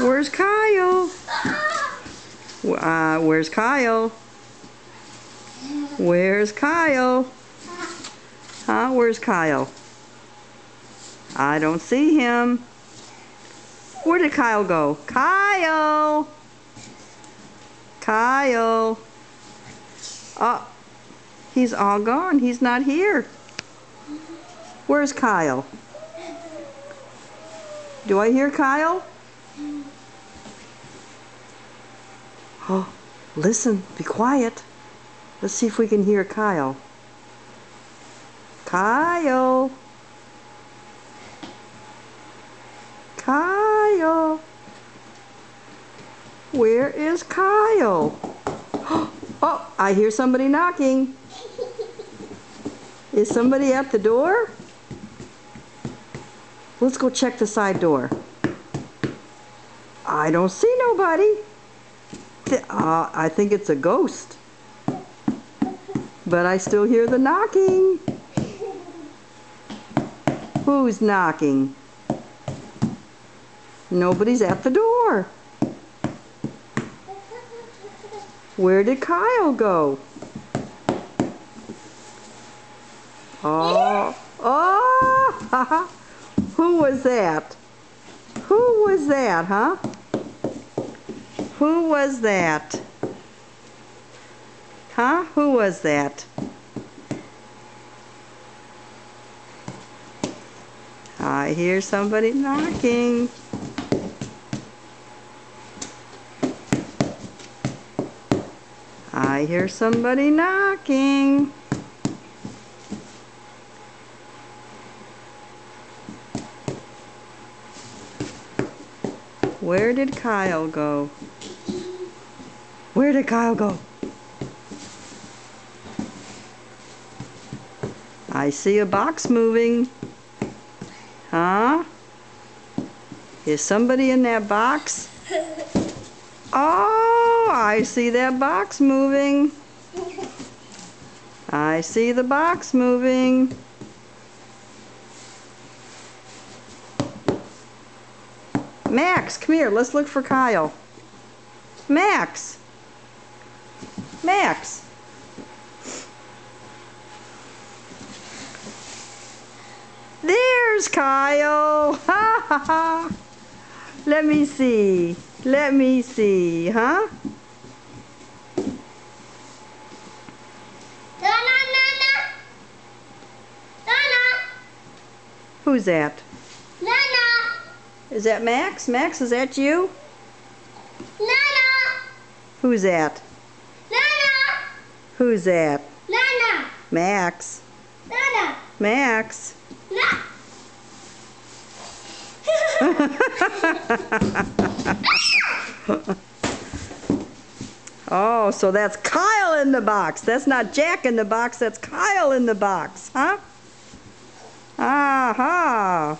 Where's Kyle? Where's Kyle? Where's Kyle? Huh? Where's Kyle? I don't see him. Where did Kyle go? Kyle! Kyle! Oh, he's all gone. He's not here. Where's Kyle? Do I hear Kyle? Oh, listen, be quiet. Let's see if we can hear Kyle. Kyle! Kyle! Where is Kyle? Oh, I hear somebody knocking. Is somebody at the door? Let's go check the side door. I don't see nobody. I think it's a ghost. But I still hear the knocking. Who's knocking? Nobody's at the door. Where did Kyle go? Oh, oh, who was that? Who was that, huh? Who was that? Huh? Who was that? I hear somebody knocking. I hear somebody knocking. Where did Kyle go? Where did Kyle go? I see a box moving. Huh? Is somebody in that box? Oh, I see that box moving. I see the box moving. Max, come here. Let's look for Kyle. Max. Max. There's Kyle. Ha ha ha. Let me see. Let me see, huh? Nana. Who's that? Nana. Is that Max? Max, is that you? Nana. Who's that? Nana. Who's that? Nana. Max. Nana. Max. Nana. Oh, so that's Kyle in the box. That's not Jack in the box. That's Kyle in the box, huh? Aha.